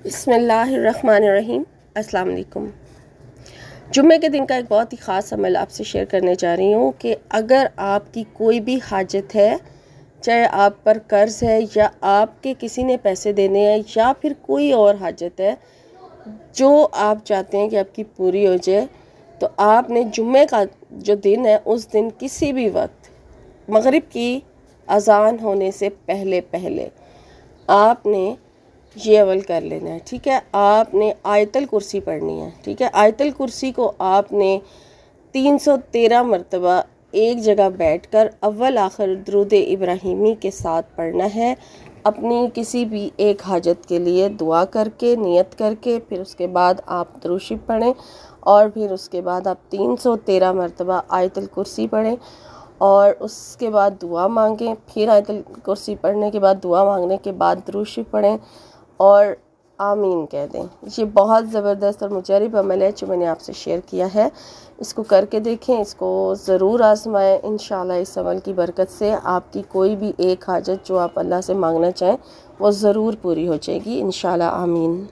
बिस्मिल्लाहिर्रहमानिर्रहीम। अस्सलाम वालेकुम। जुम्मे के दिन का एक बहुत ही ख़ास अमल आपसे शेयर करने जा रही हूँ कि अगर आपकी कोई भी हाजत है, चाहे आप पर कर्ज़ है या आपके किसी ने पैसे देने हैं या फिर कोई और हाजत है जो आप चाहते हैं कि आपकी पूरी हो जाए, तो आपने जुम्मे का जो दिन है उस दिन किसी भी वक्त मगरिब की अज़ान होने से पहले पहले आपने ये अमल कर लेना है। ठीक है, आपने आयतल कुर्सी पढ़नी है। ठीक है, आयतल कुर्सी को आपने 313 मरतबा एक जगह बैठकर अव्वल आखिर दुरूद इब्राहिमी के साथ पढ़ना है। अपनी किसी भी एक हाजत के लिए दुआ करके, नियत करके, फिर उसके बाद आप दुरूद शरीफ पढ़ें और फिर उसके बाद आप 313 मरतबा आयतल कुर्सी पढ़ें और उसके बाद दुआ मांगें। फिर आयतल कुर्सी पढ़ने के बाद, दुआ मांगने के बाद दुरूद शरीफ पढ़ें और आमीन कह दें। ये बहुत ज़बरदस्त और मुजरब अमल है जो मैंने आपसे शेयर किया है। इसको करके देखें, इसको ज़रूर आजमाएं। इंशाल्लाह इस अमल की बरकत से आपकी कोई भी एक हाजत जो आप अल्लाह से मांगना चाहें वो ज़रूर पूरी हो जाएगी। इंशाल्लाह। आमीन।